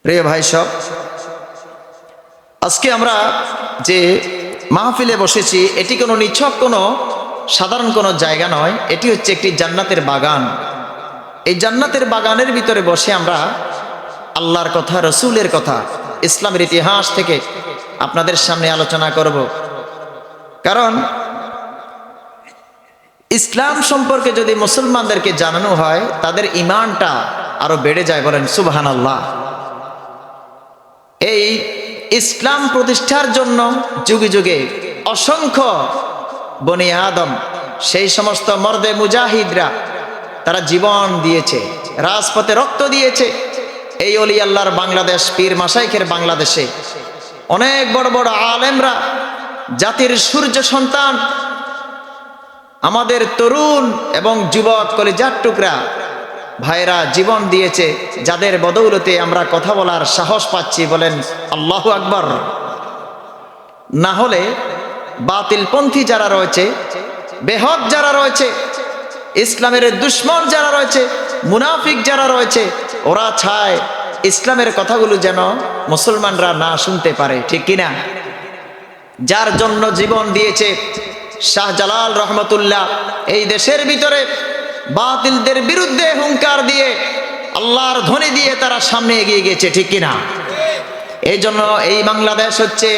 প্রিয় ভাই সব, আজকে আমরা যে মাহফিলে বসেছি এটি কোনো নিছক কোনো সাধারণ কোনো জায়গা নয়, এটি হচ্ছে একটি জান্নাতের বাগান। এই জান্নাতের বাগানের ভিতরে বসে আমরা আল্লাহর কথা, রসুলের কথা, ইসলামের ইতিহাস থেকে আপনাদের সামনে আলোচনা করব। কারণ ইসলাম সম্পর্কে যদি মুসলমানদেরকে জানানো হয় তাদের ঈমানটা আরো বেড়ে যায়। বলেন সুবহানাল্লাহ। এই ইসলাম প্রতিষ্ঠার জন্য যুগে যুগে অসংখ্য বনি আদম, সেই সমস্ত মর্দে মুজাহিদরা তারা জীবন দিয়েছে, রাজপথে রক্ত দিয়েছে। এই অলি আল্লাহর বাংলাদেশ, পীর মাশাইখের বাংলাদেশে অনেক বড় বড় আলেমরা, জাতির সূর্য সন্তান, আমাদের তরুণ এবং যুবক কলিজার টুকরা ভাইরা জীবন দিয়েছে, যাদের বদৌলতে আমরা কথা বলার সাহস পাচ্ছি। বলেন আল্লাহু আকবার। না হলে বাতিলপন্থী যারা রয়েছে, বেহদ যারা রয়েছে, ইসলামের দুশ্মন যারা রয়েছে, মুনাফিক যারা রয়েছে, ওরা চায় ইসলামের কথাগুলো যেন মুসলমানরা না শুনতে পারে, ঠিক কিনা? যার জন্য জীবন দিয়েছে শাহজালাল রহমতুল্লাহ এই দেশের ভিতরে বাতিলদের বিরুদ্ধে হুঙ্কার দিয়ে আল্লাহর ধ্বনি দিয়ে তারা সামনে এগিয়ে গিয়েছে, ঠিক কিনা? এই জন্য এই বাংলাদেশ হচ্ছে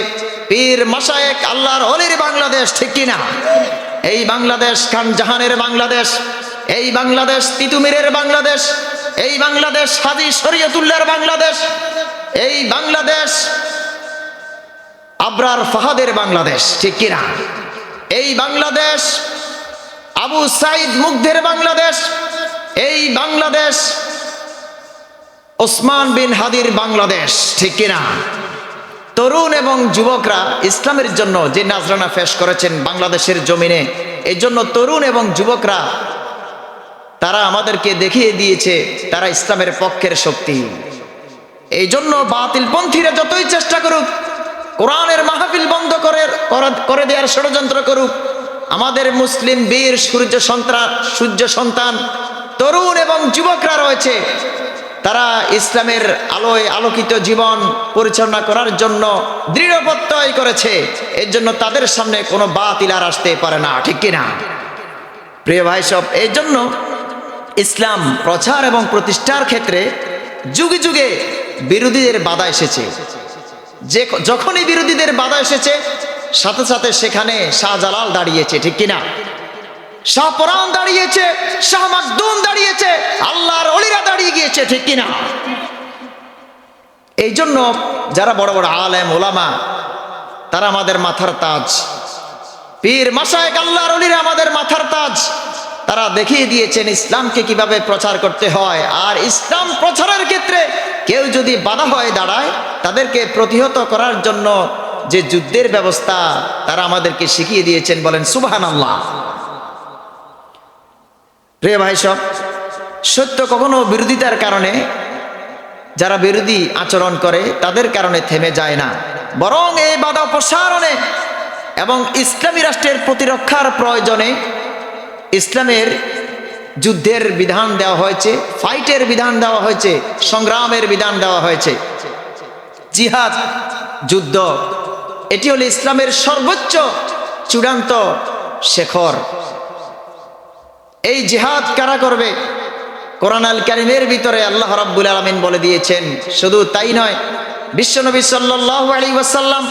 পীর মাশায়েখ আল্লাহর ওলির বাংলাদেশ, ঠিক কিনা? এই বাংলাদেশ খান জাহানের বাংলাদেশ, এই বাংলাদেশ তিতুমিরের বাংলাদেশ, এই বাংলাদেশ হাজী শরীয়তুল্লাহর বাংলাদেশ, এই বাংলাদেশ আবরার ফাহাদের বাংলাদেশ, ঠিক কিনা? এই বাংলাদেশ আবু সাইদ মুগ্ধের বাংলাদেশ, এই বাংলাদেশ ওসমান বিন হাদির বাংলাদেশ, ঠিক কিনা? তরুণ এবং যুবকরা ইসলামের জন্য যে নাজরানা পেশ করেছেন বাংলাদেশের জমিনে, এই জন্য তরুণ এবং যুবকরা তারা আমাদেরকে দেখিয়ে দিয়েছে তারা ইসলামের পক্ষের শক্তি। এই জন্য বাতিলপন্থীরা যতই চেষ্টা করুক, কোরআনের মাহফিল বন্ধ করে দেওয়ার ষড়যন্ত্র করুক, আমাদের মুসলিম বীর সূর্য সন্তান তরুণ এবং যুবকরা রয়েছে, তারা ইসলামের আলোয় আলোকিত জীবন পরিচালনা করার জন্য দৃঢ় প্রত্যয় করেছে। এর জন্য তাদের সামনে কোনো বাতিল আর আসতে পারে না, ঠিক কিনা? প্রিয় ভাই সব, এই জন্য ইসলাম প্রচার এবং প্রতিষ্ঠার ক্ষেত্রে যুগে যুগে বিরোধীদের বাধা এসেছে। যখনই বিরোধীদের বাধা এসেছে সাথে সাথে সেখানে শাহজালাল দাঁড়িয়েছে, ঠিক কিনা? শাহপরান দাঁড়িয়েছে, শাহ মাকদুম দাঁড়িয়েছে, আল্লাহর ওলিরা দাঁড়িয়ে গিয়েছে, ঠিক কিনা? এই জন্য যারা বড় বড় আলেম ওলামা তারা আমাদের মাথার তাজ, পীর মাশায়েখ আল্লাহর ওলিরা আমাদের মাথার তাজ। তারা দেখিয়ে দিয়েছেন ইসলামকে কিভাবে প্রচার করতে হয়। আর ইসলাম প্রচারের ক্ষেত্রে কেউ যদি বাধা হয়ে দাঁড়ায়, তাদেরকে প্রতিহত করার জন্য যে যুদ্ধের ব্যবস্থা তারা আমাদেরকে শিখিয়ে দিয়েছেন। বলেন সুবহানাল্লাহ। প্রিয় ভাই সব, সত্য কখনো বিরোধিতার কারণে, যারা বিরোধী আচরণ করে তাদের কারণে থেমে যায় না, বরং এই বাধা প্রসারণে এবং ইসলামী রাষ্ট্রের প্রতিরক্ষার প্রয়োজনে ইসলামের যুদ্ধের বিধান দেওয়া হয়েছে, ফাইটের বিধান দেওয়া হয়েছে, সংগ্রামের বিধান দেওয়া হয়েছে। জিহাদ, যুদ্ধ, এটি হলো ইসলামের সর্বোচ্চ চূড়ান্ত শেখর। এই জিহাদ কারা করবে? কোরআন আল কারীমের ভিতরে আল্লাহ রাব্বুল আলামিন বলে দিয়েছেন। শুধু তাই নয়, বিশ্বনবী সাল্লাল্লাহু আলাইহি ওয়াসাল্লাম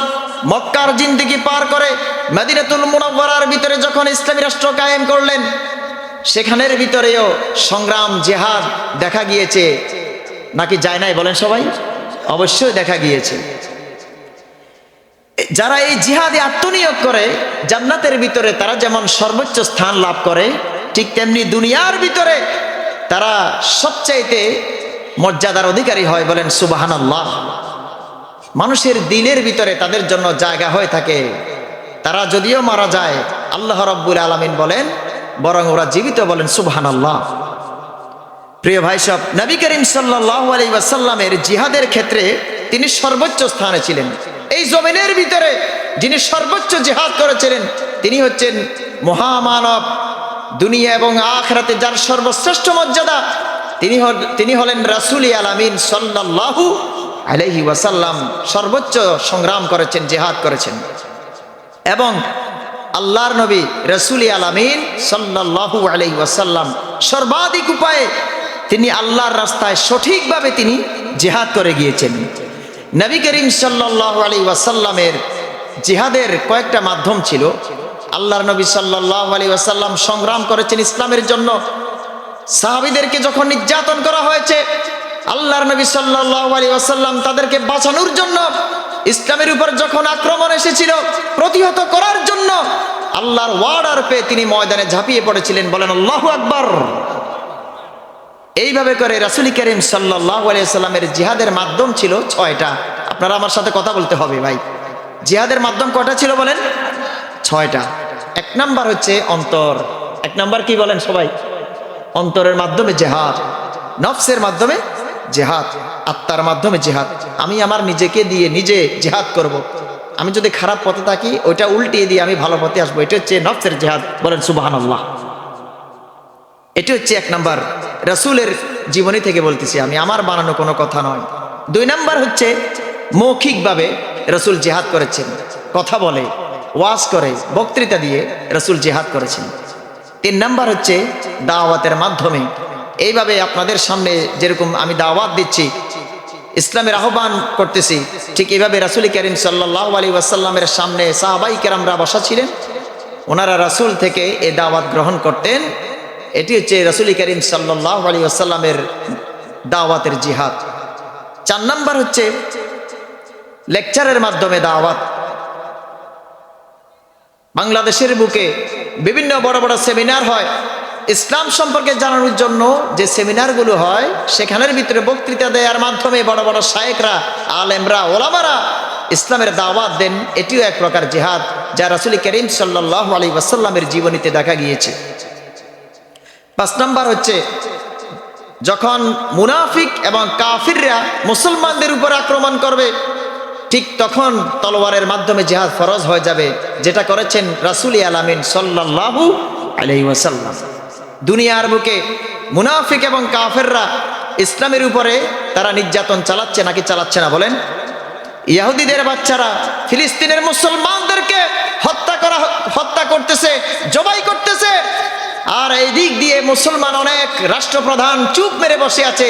মক্কার জিন্দেগি পার করে মদিনাতুল মুনাওয়ারার ভিতরে যখন ইসলামী রাষ্ট্র কায়েম করলেন, সেখানের ভিতরেও সংগ্রাম, জিহাদ দেখা গিয়েছে, নাকি যায় নাই? বলেন সবাই। অবশ্যই দেখা গিয়েছে। যারা এই জিহাদে আত্মনিয়োগ করে জান্নাতের ভিতরে তারা যেমন সর্বোচ্চ স্থান লাভ করে, ঠিক তেমনি দুনিয়ার ভিতরে তারা সবচাইতে মর্যাদার অধিকারী হয়। বলেন সুবহানাল্লাহ। মানুষের দিলের ভিতরে তাদের জন্য জায়গা হয়ে থাকে। তারা যদিও মারা যায়, আল্লাহ রাব্বুল আলামিন বলেন বরং ওরা জীবিত। বলেন সুবহানাল্লাহ। প্রিয় ভাই সব, নবী করিম সাল্লাল্লাহু আলাইহি ওয়াসাল্লামের জিহাদের ক্ষেত্রে তিনি সর্বোচ্চ স্থানে ছিলেন। এই জমিনের ভিতরে যিনি সর্বোচ্চ জিহাদ করেছিলেন তিনি হচ্ছেন মহামানব, দুনিয়া এবং আখিরাতে যার সর্বশ্রেষ্ঠ মর্যাদা, তিনি হলেন রাসূল আলামিন সাল্লাল্লাহু আলাইহি ওয়াসাল্লাম সর্বোচ্চ সংগ্রাম করেছেন, জিহাদ করেছেন। এবং আল্লাহর নবী রাসূল আলামিন সাল্লাল্লাহু আলাইহি ওয়াসাল্লাম সর্বাধিক উপায়ে তিনি আল্লাহর রাস্তায় সঠিকভাবে তিনি জিহাদ করে গিয়েছেন। নবী করিম সাল্লাল্লাহু আলাইহি ওয়াসাল্লামের জিহাদের কয়েকটা মাধ্যম ছিল। আল্লাহর নবী সাল্লাল্লাহু আলাইহি ওয়াসাল্লাম সংগ্রাম করেছেন ইসলামের জন্য। সাহাবীদেরকে যখন নির্যাতন করা হয়েছে, আল্লাহর নবী সাল্লাল্লাহু আলাইহি ওয়াসাল্লাম তাদেরকে বাঁচানোর জন্য, ইসলামের উপর যখন আক্রমণ এসেছিল প্রতিহত করার জন্য আল্লাহর ওয়ার্ডার পেয়ে তিনি ময়দানে ঝাঁপিয়ে পড়েছিলেন। বলেন আল্লাহু আকবার। এইভাবে করে রাসূল করিম সাল্লাল্লাহু আলাইহি ওয়াসাল্লামের জিহাদের মাধ্যম ছিল 6টা। আপনারা আমার সাথে কথা বলতে হবে ভাই। জিহাদের মাধ্যম কয়টা ছিল বলেন? 6টা। 1 নাম্বার হচ্ছে অন্তর। 1 নাম্বার কি বলেন সবাই? অন্তরের মাধ্যমে জিহাদ, নফসের মাধ্যমে জিহাদ, আত্মার মাধ্যমে জিহাদ। আমি আমার নিজেকে দিয়ে নিজে জিহাদ করব। আমি যদি খারাপ পথে থাকি ওইটা উল্টিয়ে দিয়ে আমি ভালো পথে আসবো, এটা হচ্ছে নফসের জিহাদ। বলেন সুবহানাল্লাহ। এটি হচ্ছে 1 নাম্বার, রাসূলের জীবনী থেকে বলতেছি আমি, আমার বানানো কোনো কথা নয়। 2 নাম্বার হচ্ছে মৌখিকভাবে রাসূল জিহাদ করেছেন, কথা বলে, ওয়াজ করে, বক্তৃতা দিয়ে রাসূল জিহাদ করেছেন। 3 নাম্বার হচ্ছে দাওয়াতের মাধ্যমে। এইভাবে আপনাদের সামনে যেরকম আমি দাওয়াত দিচ্ছি, ইসলামের আহ্বান করতেছি, ঠিক এইভাবে রাসূল করিম সাল্লাল্লাহু আলাইহি ওয়াসাল্লামের সামনে সাহাবাই কেরামরা বসা ছিলেন, ওনারা রাসূল থেকে এই দাওয়াত গ্রহণ করতেন। এটি হচ্ছে রাসূল করিম সাল্লাল্লাহু আলাইহি ওয়াসাল্লামের দাওয়াতের জিহাদ। 4 নাম্বার হচ্ছে লেকচারের মাধ্যমে দাওয়াত। বাংলাদেশের বুকে বিভিন্ন বড় বড় সেমিনার হয় ইসলাম সম্পর্কে জানানোর জন্য। যে সেমিনারগুলো হয় সেখানের ভিতরে বক্তৃতা দেওয়ার মাধ্যমে বড় বড় শায়েখরা, আলেমরা, ওলামারা ইসলামের দাওয়াত দেন। এটিও এক প্রকার জিহাদ, যা রাসূল করিম সাল্লাল্লাহু আলাইহি ওয়াসাল্লামের জীবনীতে দেখা গিয়েছে। 5 নাম্বার হচ্ছে যখন মুনাফিক এবং কাফিররা মুসলমানদের উপর আক্রমণ করবে, ঠিক তখন তলোয়ারের মাধ্যমে জিহাদ ফরজ হয়ে যাবে, যেটা করেছেন রাসূল আলামিন সাল্লাল্লাহু আলাইহি ওয়াসাল্লাম। দুনিয়ার বুকে মুনাফিক এবং কাফেররা ইসলামের উপরে তারা নির্যাতন চালাচ্ছে নাকি চালাচ্ছে না বলেন? ইহুদিদের বাচ্চারা ফিলিস্তিনের মুসলমানদেরকে হত্যা করতেছে, জবাই করতেছে। আর এই দিক দিয়ে মুসলমান অনেক রাষ্ট্রপ্রধান চুপ মেরে বসে আছে।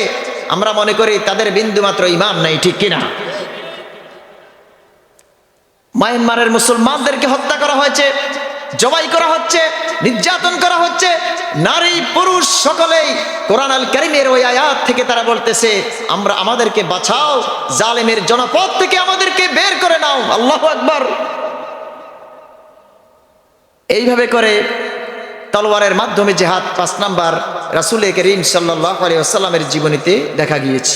আমরা মনে করি তাদের বিন্দুমাত্র ঈমান নাই, ঠিক কিনা? মায়ানমারের মুসলমানদেরকে হত্যা করা হয়েছে, জবাই করা হচ্ছে, নির্যাতন করা হচ্ছে। নারী পুরুষ সকলেই কোরআন আল কারীমের ওই আয়াত থেকে তারা বলতেছে, আমরা আমাদেরকে বাঁচাও, জালেমের জনপদ থেকে আমাদেরকে বের করে নাও। আল্লাহু আকবার। এইভাবে করে তলোয়ারের মাধ্যমে জিহাদ 5 নাম্বার রাসূল করিম সাল্লাল্লাহু আলাইহি ওয়াসাল্লামের জীবনীতে দেখা গিয়েছে।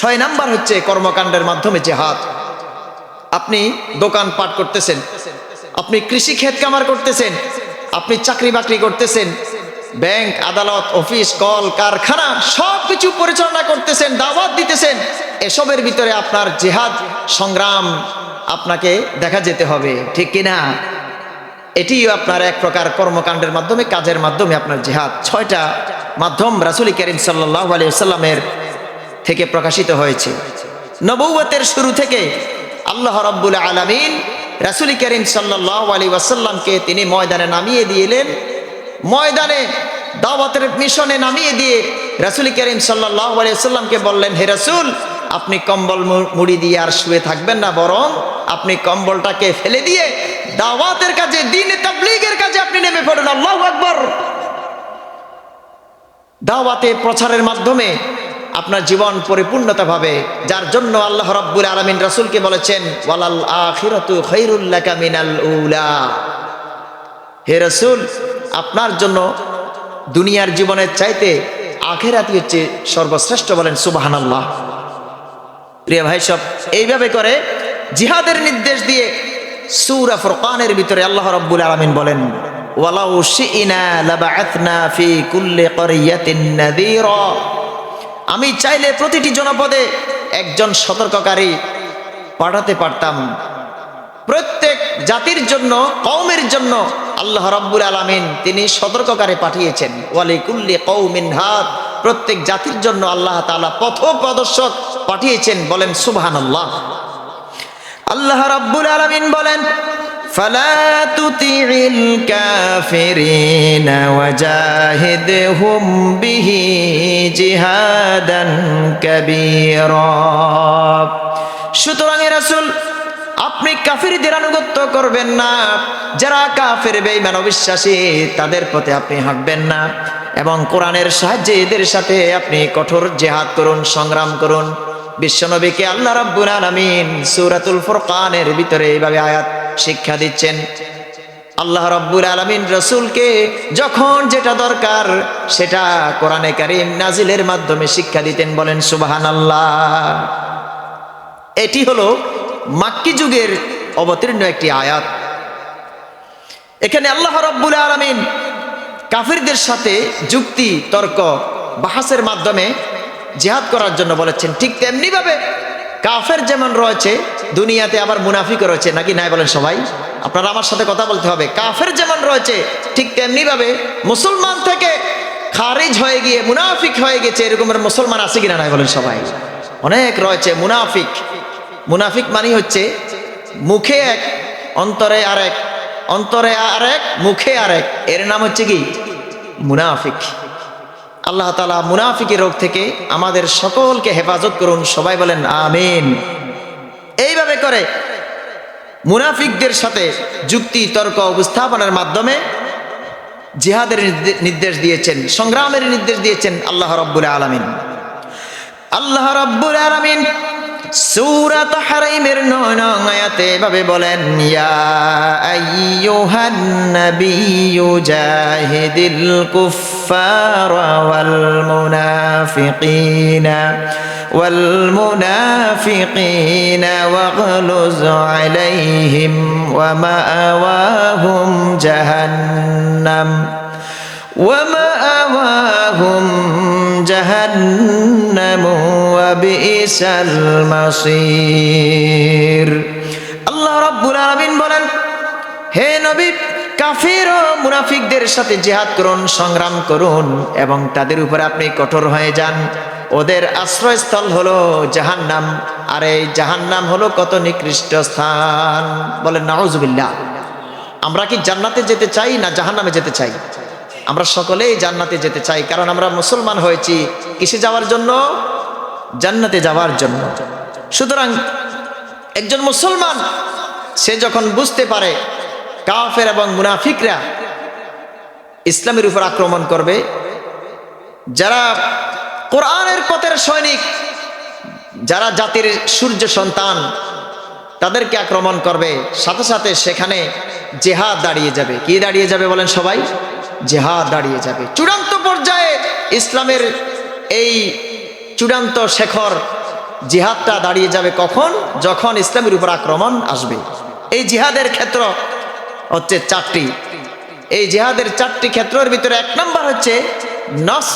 6 নাম্বার হচ্ছে কর্মকাণ্ডের মাধ্যমে জিহাদ। আপনি দোকান পাট করতেছেন, আপনি কৃষি ক্ষেত কামার করতেছেন, আপনি চাকরি বাকরি করতেছেন, ব্যাংক, আদালত, অফিস, কল কারখানা সবকিছু পরিচালনা করতেছেন, দাওয়াত দিতেছেন। এসবের ভিতরে আপনার জিহাদ সংগ্রাম আপনাকে দেখা যেতে হবে, ঠিক কিনা? এটিও আপনার এক প্রকার কর্মকাণ্ডের মাধ্যমে, কাজের মাধ্যমে আপনার জিহাদ। 6টা মাধ্যম রাসূল করিম সাল্লাল্লাহু আলাইহি ওয়াসাল্লামের থেকে প্রকাশিত হয়েছে। নবুয়তের শুরু থেকে আল্লাহ রাব্বুল আলামিন রাসূল করিম সাল্লাল্লাহু আলাইহি ওয়াসাল্লামকে তিনি ময়দানে নামিয়ে দিলেন। ময়দানে দাওয়াতের মিশনে নামিয়ে দিয়ে রাসূল করিম সাল্লাল্লাহু আলাইহি ওয়াসাল্লামকে বললেন, হে রাসূল, আপনি কম্বল মুড়ি দিয়ে আর শুয়ে থাকবেন না, বরং আপনি কম্বলটাকে ফেলে দিয়ে দাওয়াতের কাজে, দ্বীনে তাবলীগের কাজে আপনি নেমে পড়ুন। আল্লাহু আকবার। দাওয়াতে প্রচারের মাধ্যমে আপনার জীবন পরিপূর্ণতা পাবে, যার জন্য আল্লাহ রাব্বুল আলামিন রাসূলকে বলেছেন, ওয়ালাল আখিরাতু খায়রুল লাকা মিনাল উলা। হে রাসূল, আপনার জন্য দুনিয়ার জীবনের চাইতে আখিরাতই হচ্ছে সর্বশ্রেষ্ঠ। বলেন সুবহানাল্লাহ। প্রিয় ভাই সব, এইভাবে করে জিহাদের নির্দেশ দিয়ে সূরা ফুরকানের ভিতরে আল্লাহ রাব্বুল আলামিন বলেন, ওয়ালাউ শি'না লাবা'আথনা ফি কুল্লি ক্বরিয়াতিন নাযীরা। আমি চাইলে প্রতিটি জনপদে একজন সতর্ককারী পাঠাতে পারতাম। প্রত্যেক জাতির জন্য, কওমের জন্য আল্লাহ রাব্বুল আলামিন তিনি সতর্ককারী পাঠিয়েছেন। ওয়ালিকুল্লি কওমিন হাদ, প্রত্যেক জাতির জন্য আল্লাহ তাআলা পথ প্রদর্শক পাঠিয়েছেন। বলেন সুবহানাল্লাহ। আল্লাহ রাব্বুল আলামিন বলেন, ফালা তুতিইল কাফিরিনা ওয়াজাহিদহুম বিহি জিহাদান কাবীরা। সুতরাং হে রাসূল, আপনি কাফিরদের আনুগত্য করবেন না, যারা কাফের বেঈমান অবিশ্বাসী তাদের পথে আপনি হাঁটবেন না, এবং কোরআনের সাহায্যে এদের সাথে আপনি কঠোর জিহাদ করুন, সংগ্রাম করুন। বিশ্বনবীকে আল্লাহ রাব্বুল আলামিন সূরাতুল ফুরকানের ভিতরে এইভাবে আয়াত শিক্ষা দিচ্ছেন। আল্লাহ রাব্বুল আলামিন রাসূলকে যখন যেটা দরকার সেটা কোরআনে কারীম নাজিলের মাধ্যমে শিক্ষা দিতেন। বলেন সুবহানাল্লাহ। এটি হলো মাক্কি যুগের অবতীর্ণ একটি আয়াত। এখানে আল্লাহ রাব্বুল আলামিন কাফিরদের সাথে যুক্তি, তর্ক, বাহাসের মাধ্যমে জিহাদ করার জন্য বলেছেন। ঠিক তেমনি ভাবে কাফের যেমন রয়েছে, দুনিয়াতে আবার মুনাফিকও রয়েছে, নাকি নাই? বলেন সবাই, আপনারা আমার সাথে কথা বলতে হবে। কাফের যেমন রয়েছে, ঠিক তেমনি ভাবে মুসলমান থেকে খারিজ হয়ে গিয়ে মুনাফিক হয়ে গেছে এরকমের মুসলমান আছে কিনা? নাই? বলেন সবাই। অনেক রয়েছে মুনাফিক। মুনাফিক মানে হচ্ছে মুখে এক, অন্তরে আরেক, অন্তরে আরেক, মুখে আরেক, এর নাম হচ্ছে কি? মুনাফিক। আল্লাহ তাআলা মুনাফিকের রোগ থেকে আমাদের সকলকে হেফাজত করুন। সবাই বলেন আমিন। এইভাবে করে মুনাফিকদের সাথে যুক্তি, তর্ক উপস্থাপনের মাধ্যমে জিহাদের নির্দেশ দিয়েছেন, সংগ্রামের নির্দেশ দিয়েছেন আল্লাহ রাব্বুল আলামিন। আল্লাহ রাব্বুল আলামিন সূরা তাহরীমের 9 নং আয়াতে এভাবে বলেন, ইয়া আইয়ুহান নাবিয়্যু জাহিদিল কুফফারা ওয়াল মুনাফিকিনা ওয়াগলুজ আলাইহিম ওয়া মাআওয়াহুম জাহান্নাম ওয়া বিইসাল মাসির। আল্লাহ রাব্বুল আলামিন বলেন, হে নবী, কাফির ও মুনাফিকদের সাথে জিহাদ করুন, সংগ্রাম করুন, এবং তাদের উপরে আপনি কঠোর হয়ে যান। ওদের আশ্রয়স্থল হলো জাহান্নাম, আর এই জাহান্নাম হলো কত নিকৃষ্ট স্থান। বলেন নাউজুবিল্লাহ। আমরা কি জান্নাতে যেতে চাই না জাহান্নামে যেতে চাই? আমরা সকলেই জান্নাতে যেতে চাই, কারণ আমরা মুসলমান হয়েছি কিসে যাওয়ার জন্য? জান্নাতে যাওয়ার জন্য। সুতরাং একজন মুসলমান সে যখন বুঝতে পারে কাফের এবং মুনাফিকরা ইসলামের উপর আক্রমণ করবে, যারা কোরআনের পথের সৈনিক, যারা জাতির সূর্য সন্তান, তাদেরকে আক্রমণ করবে, সাথে সাথে সেখানে জিহাদ দাঁড়িয়ে যাবে। কি দাঁড়িয়ে যাবে? বলেন সবাই। জিহাদ দাঁড়িয়ে যাবে। চূড়ান্ত পর্যায়ে ইসলামের এই চূড়ান্ত শেখর জিহাদটা দাঁড়িয়ে যাবে কখন? যখন ইসলামের উপর আক্রমণ আসবে। এই জিহাদের ক্ষেত্র হচ্ছে 4টি। এই জিহাদের 4টি ক্ষেত্রের ভিতরে 1 নম্বর হচ্ছে নফস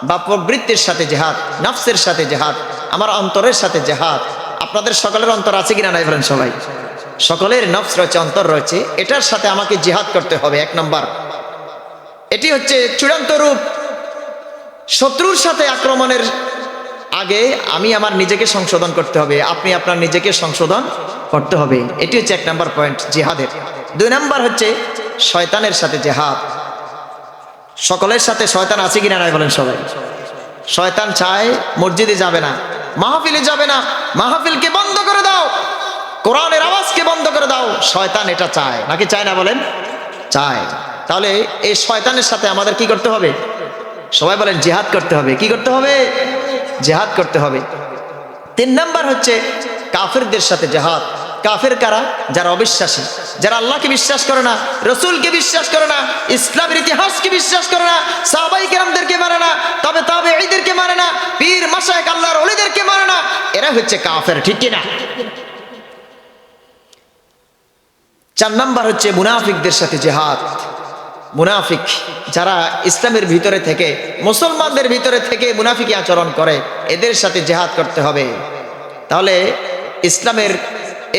বা প্রবৃত্তির সাথে জিহাদ, নফসের সাথে জিহাদ, আমার অন্তরের সাথে জিহাদ। আপনাদের সকলের অন্তর আছে কিনা? নাই? বলেন সবাই। সকলের নফস রয়েছে, অন্তর রয়েছে, এটার সাথে আমাকে জিহাদ করতে হবে। 1 নম্বর, এটি হচ্ছে চূড়ান্ত রূপ। শত্রুর সাথে আক্রমণের আগে আমি আমার নিজেকে সংশোধন করতে হবে, আপনি আপনার নিজেকে সংশোধন করতে হবে। এটি হচ্ছে 1 নম্বর পয়েন্ট জিহাদের। 2 নম্বর হচ্ছে শয়তানের সাথে জিহাদ। সকলের সাথে শয়তান আছে কিনা? নাই? বলেন সবাই। শয়তান চায় মসজিদে যাবে না, মাহফিলে যাবে না, মাহফিলকে বন্ধ করে দাও, কোরআনের আওয়াজকে বন্ধ করে দাও। শয়তান এটা চায়, নাকি চায় না? বলেন চায়। তাহলে এই শয়তানের সাথে আমাদের কি করতে হবে? সবাই বলেন জিহাদ করতে হবে। কি করতে হবে? জিহাদ করতে হবে। 3 নম্বর হচ্ছে কাফেরদের সাথে জিহাদ। কাফের কারা? যারা অবিশ্বাসী, যারা আল্লাহকে বিশ্বাস করে না, রসুলকে বিশ্বাস করে না, ইসলামের ইতিহাসকে বিশ্বাস করে না, সাহাবায়ে কেরামদেরকে মানে না, তবে তাবেঈদেরকে মানে না, পীর মাশায়েখ আল্লাহর ওলিদেরকে মানে না, এরা হচ্ছে কাফের। ঠিক কি না? 4 নম্বর হচ্ছে মুনাফিকদের সাথে জিহাদ। মুনাফিক যারা ইসলামের ভিতরে থেকে, মুসলমানদের ভিতরে থেকে মুনাফিকি আচরণ করে, এদের সাথে জিহাদ করতে হবে। তাহলে ইসলামের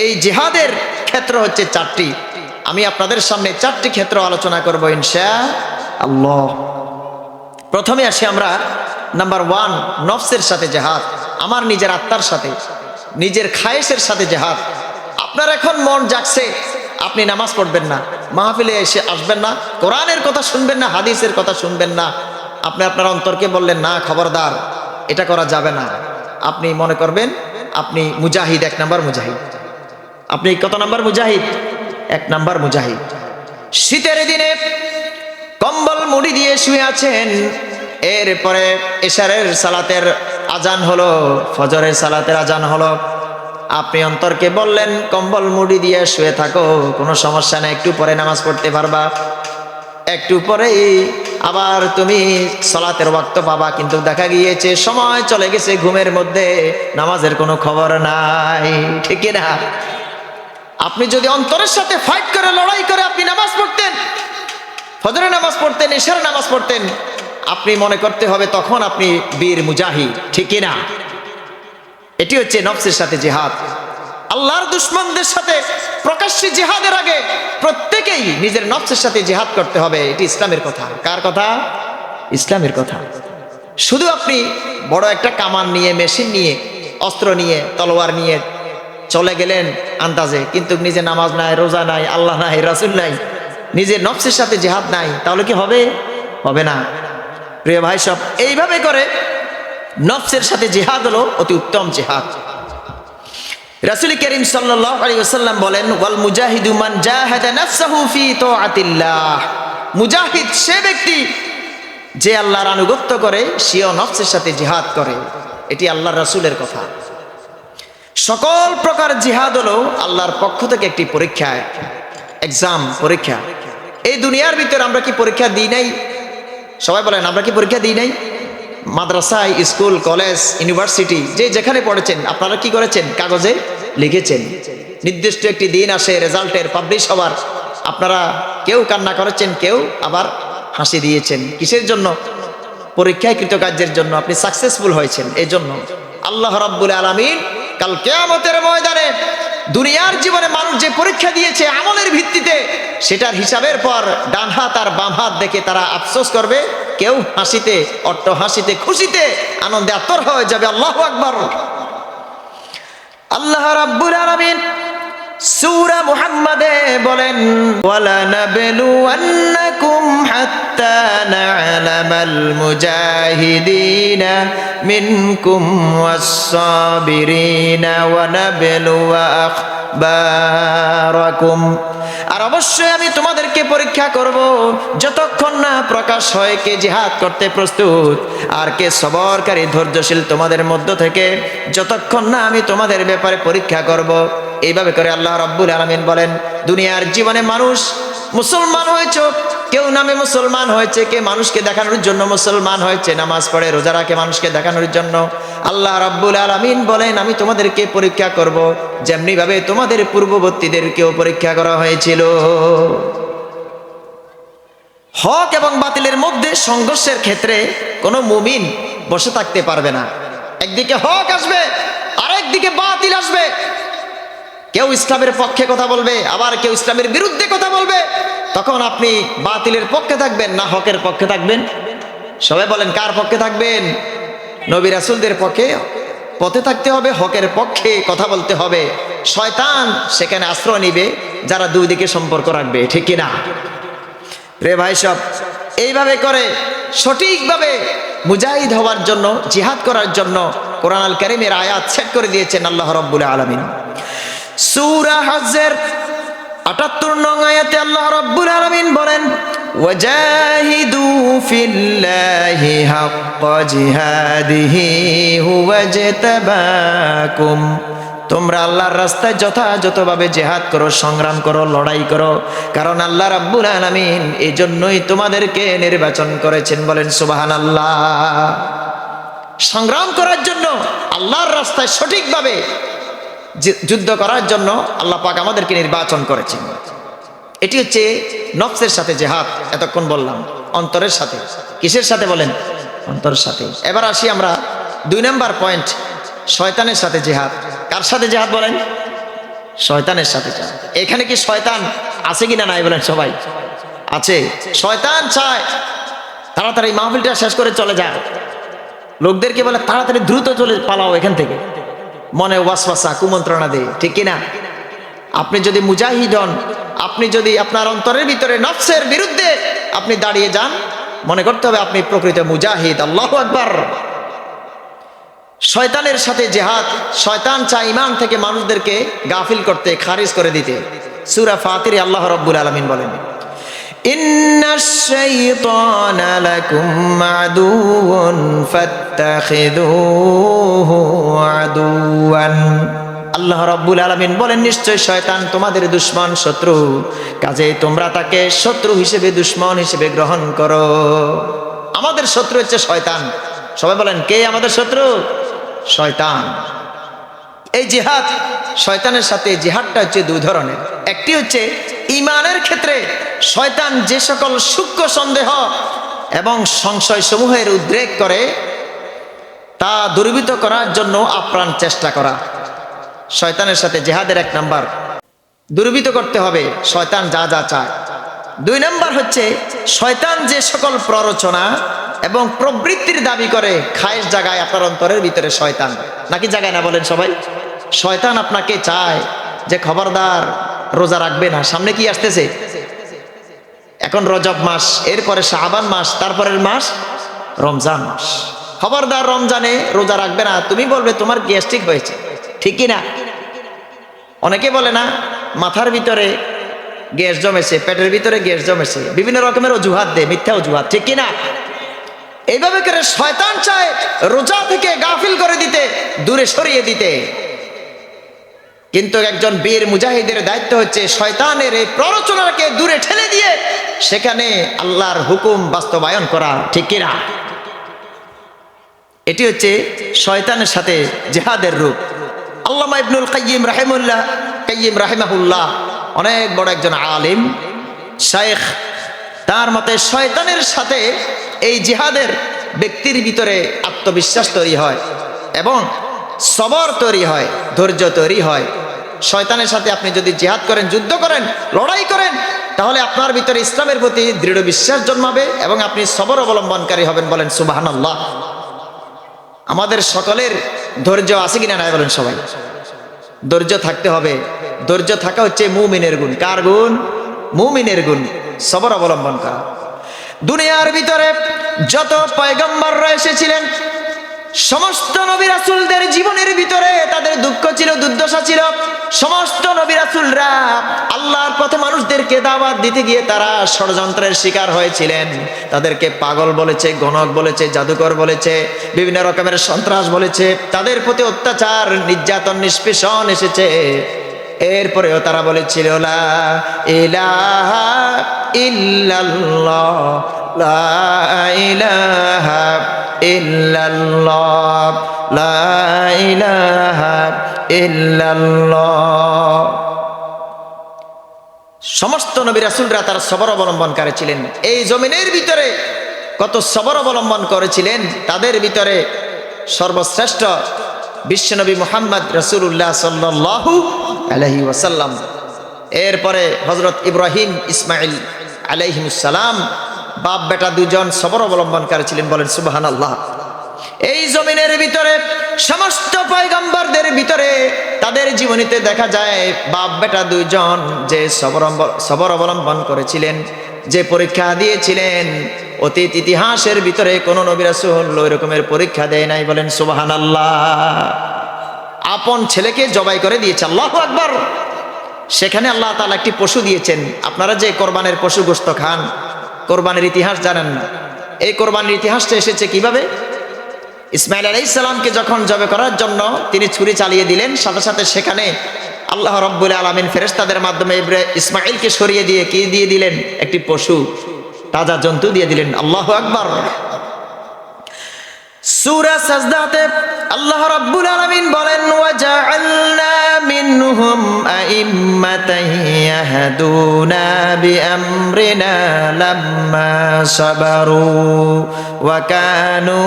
এই জিহাদের ক্ষেত্র হচ্ছে 4টি। আমি আপনাদের সামনে 4টি ক্ষেত্র আলোচনা করব ইনশাআল্লাহ। প্রথমে আসি আমরা নাম্বার 1 নফসের সাথে জেহাদ, আমার নিজের আত্মার সাথে, নিজের খায়েশের সাথে জেহাদ। আপনার এখন মন জাগছে, আপনি নামাজ পড়বেন না, মাহফিলে এসে আসবেন না, কোরআনের কথা শুনবেন না, হাদিসের কথা শুনবেন না। আপনি আপনার অন্তরকে বললেন না, খবরদার, এটা করা যাবে না। আপনি মনে করবেন আপনি মুজাহিদ, 1 নাম্বার মুজাহিদ। আপনি কত নাম্বার মুজাহিদ? 1 নাম্বার মুজাহিদ। শীতের দিনে কম্বল মুড়ি দিয়ে শুয়ে আছেন, এরপরে এশারের সালাতের আজান হলো, ফজরের সালাতের আজান হলো। আপনি অন্তরকে বললেন কম্বল মুড়ি দিয়ে শুয়ে থাকো, কোনো সমস্যা নেই, একটু পরে নামাজ পড়তে পারবা। একটু পরেই আবার তুমি সালাতের ওয়াক্ত পাবা, কিন্তু দেখা গিয়েছে সময় চলে গেছে, ঘুমের মধ্যে নামাজের কোনো খবর নাই, ঠিক না? আপনি যদি অন্তরের সাথে ফাইট করে, লড়াই করে আপনি নামাজ পড়তেন, ফজরের নামাজ পড়তেন, এশারের নামাজ পড়তেন, আপনি মনে করতে হবে তখন আপনি বীর মুজাহিদ, ঠিক না? এটি হচ্ছে নফসের সাথে জিহাদ। আল্লাহর দুশমনদের সাথে প্রকাশ্যে জিহাদের আগে প্রত্যেকেই নিজের নফসের সাথে জিহাদ করতে হবে। এটি ইসলামের কথা। কার কথা? ইসলামের কথা। শুধু আপনি বড় একটা কামান নিয়ে, মেশিন নিয়ে, অস্ত্র নিয়ে, তলোয়ার নিয়ে চলে গেলেন আন্দাজে, কিন্তু নিজে নামাজ নাই, রোজা নাই, আল্লাহ নাই, রাসূল নাই, নিজের নফসের সাথে জিহাদ নাই, তাহলে কি হবে? হবে না। প্রিয় ভাই সব, এইভাবে করে নফসের সাথে জিহাদ হলো অতি উত্তম জিহাদ। রাসূল করিম সাল্লাল্লাহু আলাইহি ওয়াসাল্লাম বলেন, ওয়াল মুজাহিদু মান জাহাদা নাফসাহু ফি তাআতিল্লাহ। মুজাহিদ সে ব্যক্তি যে আল্লাহর আনুগত্য করে, সেও নফসের সাথে জিহাদ করে। এটি আল্লাহর রাসূলের কথা। সকল প্রকার জিহাদ হলো আল্লাহর পক্ষ থেকে একটি পরীক্ষা, এক্সাম, পরীক্ষা। এই দুনিয়ার ভিতরে আমরা কি পরীক্ষা দিই নাই? সবাই বলেন, আমরা কি পরীক্ষা দিই নাই? মাদ্রাসায়, স্কুল, কলেজ, ইউনিভার্সিটি, যে যেখানে পড়েছেন, আপনারা কি করেছেন? কাগজে লিখেছেন। নির্দিষ্ট একটি দিন আসে রেজাল্টের, পাবলিশ হওয়ার, আপনারা কেউ কান্না করেছেন, কেউ আবার হাসি দিয়েছেন। কিসের জন্য? পরীক্ষায় কৃতকার্যের জন্য। আপনি সাকসেসফুল হয়েছেন এই জন্য। আল্লাহ রাব্বুল আলামিন কাল কিয়ামতের ময়দানে দুনিয়ার জীবনে মানুষ যে পরীক্ষা দিয়েছে আমলের ভিত্তিতে, সেটার হিসাবের পর ডান হাত আর বাম হাত দেখে তারা আফসোস করবে। কেউ হাসিতে, অট্ট হাসিতে, খুশিতে, আনন্দে আত্মর হয়ে যাবে। আল্লাহু আকবার। আল্লাহ রাব্বুল আলামিন সূরা মুহাম্মাদে বলেন, ওয়ালা নাবলুওয়ান্নাকুম হাত্তা না'লামাল মুজাহিদিনা মিনকুম ওয়াস-সাবিরিনা ওয়া নাবলুওয়া আখবারাকুম। আর অবশ্যই আমি তোমাদেরকে পরীক্ষা করব, যতক্ষণ না প্রকাশ হয় কে জিহাদ করতে প্রস্তুত আর কে সবরকারী, ধৈর্যশীল তোমাদের মধ্য থেকে, যতক্ষণ না আমি তোমাদের ব্যাপারে পরীক্ষা করব। এইভাবে করে আল্লাহ রাব্বুল আলামিন বলেন, দুনিয়ার জীবনে মানুষ মুসলমান হয়েছে, কেউ নামে মুসলমান হয়েছে, কে মানুষকে দেখানোর জন্য মুসলমান হয়েছে, নামাজ পড়ে, রোজা রাখে মানুষকে দেখানোর জন্য। আল্লাহ রাব্বুল আলামিন বলেন, আমি তোমাদেরকে পরীক্ষা করব যেমনি ভাবে তোমাদের পূর্ববর্তীদেরকেও পরীক্ষা করা হয়েছিল। হক এবং বাতিলের মধ্যে সংঘর্ষের ক্ষেত্রে কোনো মুমিন বসে থাকতে পারবে না। একদিকে হক আসবে, আরেকদিকে বাতিল আসবে। কেউ ইসলামের পক্ষে কথা বলবে, আবার কেউ ইসলামের বিরুদ্ধে কথা বলবে। তখন আপনি বাতিলের পক্ষে থাকবেন না হকের পক্ষে থাকবেন? সবাই বলেন, কার পক্ষে থাকবেন? নবী রাসূলদের পক্ষে পথে থাকতে হবে, হকের পক্ষে কথা বলতে হবে। শয়তান সেখানে আশ্রয় নিবে যারা দুই দিকে সম্পর্ক রাখবে, ঠিক কিনা? রে ভাই সব, এইভাবে করে সঠিকভাবে মুজাহিদ হওয়ার জন্য, জিহাদ করার জন্য কোরআন আল কারীমের আয়াত সেট করে দিয়েছেন আল্লাহ রাব্বুল আলামিন। সূরা হজের ৭৮ নং আয়াতে আল্লাহ রাব্বুল আলামিন বলেন, ওয়াজাহিদু ফিল্লাহি হাক্কা জিহাদিহি হুয়া জাতাবাকুম। তোমরা আল্লাহর রাস্তায় যথাযথভাবে জিহাদ করো, সংগ্রাম করো, লড়াই করো, কারণ আল্লাহ রাব্বুল আলামিন এই জন্যই তোমাদেরকে নির্বাচন করেছেন। বলেন সুবহানাল্লাহ। সংগ্রাম করার জন্য, আল্লাহর রাস্তায় সঠিকভাবে যুদ্ধ করার জন্য আল্লাহ পাক আমাদেরকে নির্বাচন করেছেন। এটি হচ্ছে নফসের সাথে জিহাদ। এতক্ষণ বললাম অন্তরের সাথে। কিসের সাথে বলেন? অন্তরের সাথে। এবার আসি আমরা 2 নাম্বার পয়েন্ট, শয়তানের সাথে জিহাদ। কার সাথে জিহাদ বলেন? শয়তানের সাথে জিহাদ। এখানে কি শয়তান আছে কিনা নাই বলেন? সবাই আছে। শয়তান চায় তাড়াতাড়ি মাহফিলটা শেষ করে চলে যায়, লোকদেরকে বলে তাড়াতাড়ি দ্রুত চলে পালাও এখান থেকে, মনে ওয়াসওয়াসা কুমন্ত্রণা দেয়, ঠিক কিনা? আপনি যদি মুজাহিদ হন, আপনি যদি আপনার অন্তরের ভিতরে নফসের বিরুদ্ধে আপনি দাঁড়িয়ে যান, মনে করতে হবে আপনি প্রকৃত মুজাহিদ। আল্লাহু আকবার। শয়তানের সাথে জিহাদ। শয়তান চায় ঈমান থেকে মানুষদেরকে গাফিল করতে, খারিজ করে দিতে। সূরা ফাতিরে আল্লাহ রাব্বুল আলামিন বলেন, ইন্নাশ শাইতানা লাকুম আদুউন ফাত্তাখিযুহু আদুওয়ান। আল্লাহ রাব্বুল আলামিন বলেন, নিশ্চয় শয়তান তোমাদের দুশমন, শত্রু, কাজেই তোমরা তাকে শত্রু হিসেবে, দুশমন হিসেবে গ্রহণ করো। আমাদের শত্রু হচ্ছে শয়তান। সবাই বলেন, কে আমাদের শত্রু? শয়তান। এই জিহাদ, শয়তানের সাথে জিহাদটা হচ্ছে দুই ধরনের। একটি হচ্ছে ঈমানের ক্ষেত্রে শয়তান যে সকল সূক্ষ্ম সন্দেহ এবং সংশয় সমূহের উদ্রেক করে তা দূরীভূত করার জন্য আপ্রাণ চেষ্টা করা। শয়তানের সাথে জিহাদের এক নাম্বার, দূরীভূত করতে হবে শয়তান যা যা চায়। দুই নাম্বার হচ্ছে শয়তান যে সকল প্ররোচনা এবং প্রবৃত্তির দাবি করে, খায়েশ জাগায় আপনার অন্তরের ভিতরে শয়তান, নাকি জাগায় না? বলেন সবাই। শয়তান আপনাকে চায় যে খবরদার রোজা রাখবে না, সামনে কি আসতেছে? এখন রজব মাস, এরপরে শাবান মাস, তারপরের মাস রমজান মাস। খবরদার রমজানে রোজা রাখবে না, তুমি বলবে তোমার গ্যাস্ট্রিক হয়েছে, ঠিক কি না? অনেকে বলে না মাথার ভিতরে গ্যাস জমেছে, পেটের ভিতরে গ্যাস জমেছে, বিভিন্ন রকমের অজুহাত দেয়, মিথ্যা অজুহাত, ঠিক কি না? এইভাবে করে শয়তান চায় রোজা থেকে গাফিল করে দিতে, দূরে সরিয়ে দিতে। কিন্তু একজন বীর মুজাহিদের দায়িত্ব হচ্ছে শয়তানের এই প্ররোচনাকে দূরে ঠেলে দিয়ে সেখানে আল্লাহর হুকুম বাস্তবায়ন করা, ঠিক কিনা? এটি হচ্ছে শয়তানের সাথে জিহাদের রূপ। আল্লামা ইবনুল কাইয়িম রাহিমাহুল্লাহ অনেক বড় একজন আলিম, শাইখ। তার মতে শয়তানের সাথে এই জিহাদের ব্যক্তির ভিতরে আত্মবিশ্বাস তৈরি হয় এবং সবর তৈরি হয়, ধৈর্য তৈরি হয়। শয়তানের সাথে আপনি যদি জিহাদ করেন, যুদ্ধ করেন, লড়াই করেন, তাহলে আপনার ভিতরে ইসলামের প্রতি দৃঢ় বিশ্বাস জন্মাবে এবং আপনি সবর অবলম্বনকারী হবেন। বলেন সুবহানাল্লাহ। আমাদের সকলের ধৈর্য আছে কিনা নাই বলেন সবাই। ধৈর্য থাকতে হবে। ধৈর্য থাকা হচ্ছে মুমিনের গুণ। কার গুণ? মুমিনের গুণ। সবর অবলম্বন করা। দুনিয়ার ভিতরে যত পয়গম্বররা এসেছিলেন, সমস্ত নবী রাসূলদের জীবনের ভিতরে তাদের দুঃখ ছিল, দুর্দশা ছিল। সমস্ত নবী রাসূলরা আল্লাহর পথে মানুষদেরকে দাওয়াত দিতে গিয়ে তারা ষড়যন্ত্রের শিকার হয়েছিলেন। তাদেরকে পাগল বলেছে, গণক বলেছে, জাদুকর বলেছে, বিভিন্ন রকমের সন্ত্রাস বলেছে। তাদের প্রতি অত্যাচার, নির্যাতন, নিষ্পেষণ এসেছে। এরপরেও তারা বলেছিল লা ইলাহা ইল্লাল্লাহ, লা ইলাহা ইল্লাল্লাহ, লা ইলাহা ইল্লাল্লাহ। সমস্ত নবী রাসূলরা তার সবর অবলম্বনকারী ছিলেন। এই জমিনের ভিতরে কত সবর অবলম্বন করেছিলেন, তাদের ভিতরে সর্বশ্রেষ্ঠ বিশ্বনবী মুহাম্মদ রাসূলুল্লাহ সাল্লাল্লাহু আলাইহি ওয়াসাল্লাম। এরপরে হযরত ইব্রাহিম, ইসমাইল আলাইহিমুস সালাম, বাপ বেটা দুজন সবর অবলম্বনকারী ছিলেন। বলেন সুবহানাল্লাহ। এই জমিনের ভিতরে সমস্ত পয়গম্বরদের ভিতরে তাদের জীবনীতে দেখা যায় বাপ বেটা দুইজন যে সবর অবলম্বন করেছিলেন, যে পরীক্ষা দিয়েছিলেন, অতীত ইতিহাসের ভিতরে কোন নবী রাসূল ওই রকমের পরীক্ষা দেয় নাই। বলেন সুবহানাল্লাহ। আপন ছেলেকে জবাই করে দিয়েছে, আল্লাহু আকবার। সেখানে আল্লাহ তাআলা একটি পশু দিয়েছেন। আপনারা যে কোরবানের পশু গোশত খান, কোরবানির ইতিহাস জানেন না। এই কোরবানির ইতিহাসটা এসেছে কিভাবে? ইসমাইল আলাইহিস সালামকে যখন জবাই করার জন্য তিনি ছুরি চালিয়ে দিলেন, সাথে সাথে সেখানে আল্লাহ রাব্বুল আলামিন ফেরেশতাদের মাধ্যমে ইসমাইলকে সরিয়ে দিয়ে কি দিয়ে দিলেন? একটি পশু, তাজা জন্তু দিয়ে দিলেন। আল্লাহু আকবার। সূরা সাজদাতে আল্লাহ রাব্বুল আলামিন বলেন ওয়াজআলনা মিনহুম আইম্মাতান ইয়াহদুনা বিআমরিনা লাম্মা সাবারু ওয়া কানু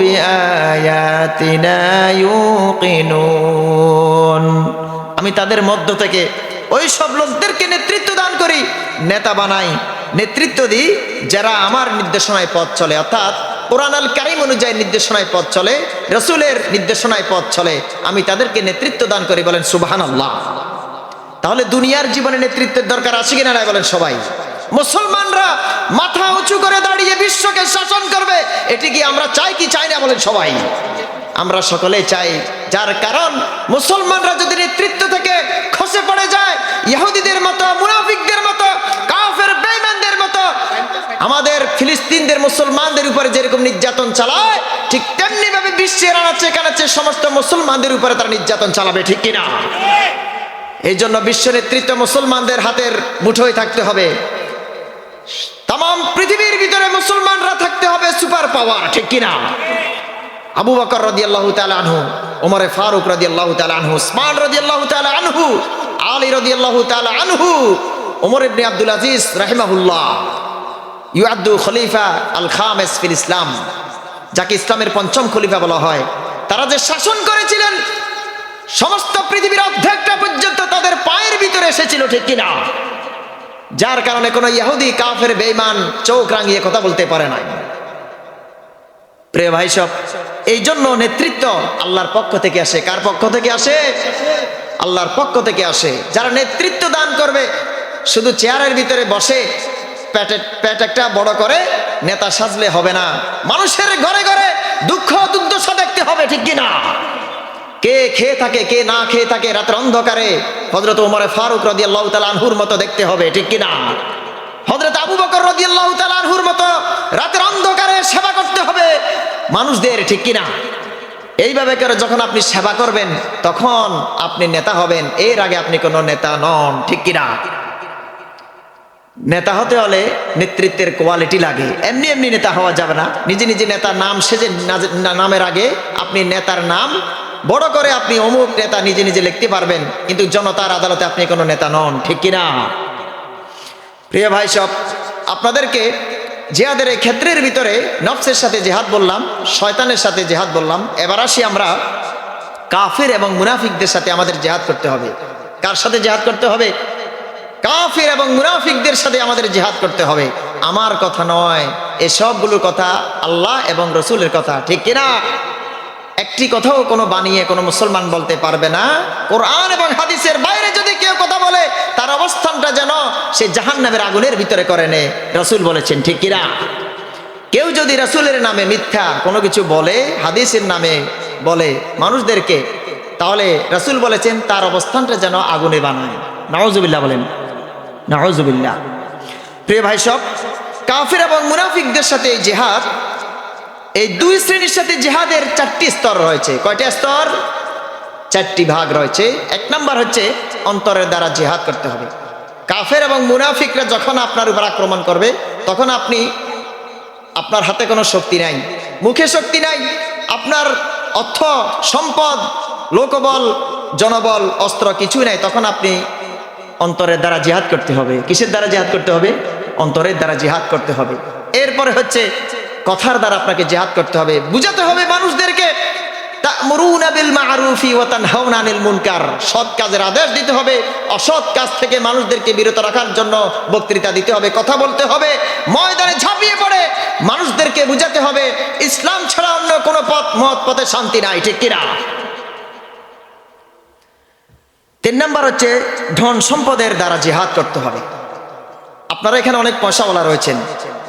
বিআয়াতিনা ইউকিনুন। আমি তাদের মধ্য থেকে ওই সব লোকদেরকে নেতৃত্ব দান করি, নেতা বানাই, নেতৃত্ব দিই যারা আমার নির্দেশনায় পথ চলে, অর্থাৎ কোরআন আল কারীম অনুযায়ী নির্দেশনায় পথ চলে, রাসূলের নির্দেশনায় পথ চলে, আমি তাদেরকে নেতৃত্ব দান করি। বলেন সুবহানাল্লাহ। তাহলে দুনিয়ার জীবনে নেতৃত্বের দরকার আছে কিনা নাই বলেন সবাই। মুসলমানরা মাথা উঁচু করে দাঁড়িয়ে বিশ্বকে শাসন করবে, এটি কি আমরা চাই কি চাই না বলেন সবাই? আমরা সকলে চাই। যার কারণ মুসলমানরা যদি নেতৃত্ব থেকে খসে পড়ে যায়, ইহুদিদের মতো, মুনাফিকদের মতো, কাফের বেঈমানদের মতো, আমাদের ফিলিস্তিনদের মুসলমানদের উপরে যেরকম নির্যাতন চালায়, ঠিক তেমনি ভাবে বিশ্বের আনাচে কানাচে সমস্ত মুসলমানদের উপরে তারা নির্যাতন চালাবে, ঠিক কিনা? এই জন্য বিশ্ব নেতৃত্ব মুসলমানদের হাতের মুঠোয় থাকতে হবে। তাম পৃথিবীর ভিতরে মুসলমানরা থাকতে হবে সুপার পাওয়ার, ঠিক কিনা? আবু বকর রাদিয়াল্লাহু তাআলা আনহু, ওমর ফারুক রাদিয়াল্লাহু তাআলা আনহু, উসমান রাদিয়াল্লাহু তাআলা আনহু, আলী রাদিয়াল্লাহু তাআলা আনহু, ওমর ইবনে আব্দুল আজিজ রাহিমাহুল্লাহ ইউআদ্দু খলিফা আল খামিস ফিল ইসলাম, যাকে ইসলামের পঞ্চম খলিফা বলা হয়। তারা যে শাসন করেছিলেন সমস্ত পৃথিবীর অর্ধেকটা পর্যন্ত তাদের পায়ের ভিতরে এসেছিল, ঠিক কিনা? যার কারণে কোনো ইহুদি কাফের বেঈমান চোখ রাঙিয়ে কথা বলতে পারে নাই। প্রিয় ভাই সব, এই জন্য নেতৃত্ব আল্লাহর পক্ষ থেকে আসে। কার পক্ষ থেকে আসে? আল্লাহর পক্ষ থেকে আসে। যারা নেতৃত্ব দান করবে, শুধু চেয়ারের ভিতরে বসে পেট একটা বড় করে নেতা সাজলে হবে না। মানুষের ঘরে ঘরে দুঃখ দুর্দশা দেখতে হবে, ঠিক কিনা? কে খেয়ে থাকে, কে না খেয়ে থাকে, রাতের অন্ধকারে হযরত ওমর ফারুক রাদিয়াল্লাহু তাআলা আনহুর মতো দেখতে হবে, ঠিক কিনা? হযরত আবু বকর রাদিয়াল্লাহু তাআলা আনহুর মতো রাতের অন্ধকারে সেবা করতে হবে মানুষদের, ঠিক কিনা? এইভাবে করে যখন আপনি সেবা করবেন তখন আপনি নেতা হবেন। এর আগে আপনি কোনো নেতা নন, ঠিক কিনা? নেতা হতে হলে নেতৃত্বের কোয়ালিটি লাগে। এমনি এমনি নেতা হওয়া যাবে না। নিজে নিজে নেতার নাম সেজে নামের আগে আপনি নেতার নাম বড় করে আপনি অমুক নেতা নিজে নিজে লিখতে পারবেন, কিন্তু জনতার আদালতে আপনি কোনো নেতা নন, ঠিক কিনা? প্রিয় ভাই সব, আপনাদেরকে জিহাদের এই ক্ষেত্রের ভিতরে নফসের সাথে জিহাদ বললাম, শয়তানের সাথে জিহাদ বললাম। এবার আসি আমরা কাফির এবং মুনাফিকদের সাথে আমাদের জিহাদ করতে হবে। কার সাথে জিহাদ করতে হবে? কাফির এবং মুনাফিকদের সাথে আমাদের জিহাদ করতে হবে। আমার কথা নয়, এসবগুলোর কথা আল্লাহ এবং রসুলের কথা, ঠিক কিনা? একটি কথাও কোনো বানিয়ে কোনো মুসলমান বলতে পারবে না। কোরআন এবং হাদিসের বাইরে যদি কেউ কথা বলে, তার অবস্থানটা যেন সে জাহান্নামের আগুনের ভিতরে করে নেয়, রাসূল বলেছেন, ঠিক কিনা? কেউ যদি রাসূলের নামে মিথ্যা কোনো কিছু বলে, হাদিসের নামে বলে মানুষদেরকে, তাহলে রাসূল বলেছেন তার অবস্থানটা যেন আগুনে বানায়। নাউজুবিল্লাহ বলেন, নাউজুবিল্লাহ। প্রিয় ভাই সব, কাফির এবং মুনাফিকদের সাথে জিহাদ, এই দুই শ্রেণীর সাথে জিহাদের চারটি স্তর রয়েছে। কয়টা স্তর? চারটি ভাগ রয়েছে। এক নাম্বার হচ্ছে অন্তরের দ্বারা জিহাদ করতে হবে। কাফের এবং মুনাফিকরা যখন আপনার উপর আক্রমণ করবে, তখন আপনার হাতে কোনো শক্তি নাই, মুখে শক্তি নাই, আপনার অর্থ সম্পদ, লোকবল, জনবল, অস্ত্র কিছুই নাই। তখন আপনি অন্তরের দ্বারা জিহাদ করতে হবে। কিসের দ্বারা জিহাদ করতে হবে? অন্তরের দ্বারা জিহাদ করতে হবে। এরপরে হচ্ছে কথার দ্বারা আপনাকে জিহাদ করতে হবে, বুঝাতে হবে মানুষদেরকে। তা'মুরুনা বিল মা'রুফি ওয়া তানহাউনা আনিল মুনকার, সৎ কাজের আদেশ দিতে হবে, অসৎ কাজ থেকে মানুষদেরকে বিরত রাখার জন্য বক্তৃতা দিতে হবে, কথা বলতে হবে, ময়দানে ঝাঁপিয়ে পড়ে মানুষদেরকে বুঝাতে হবে ইসলাম ছাড়া অন্য কোনো মত পথে শান্তি নাই, ঠিক কিনা? 3 নাম্বার হচ্ছে ধন সম্পদের দ্বারা জিহাদ করতে হবে। আপনারা এখানে অনেক পয়সাওয়ালা রয়েছেন,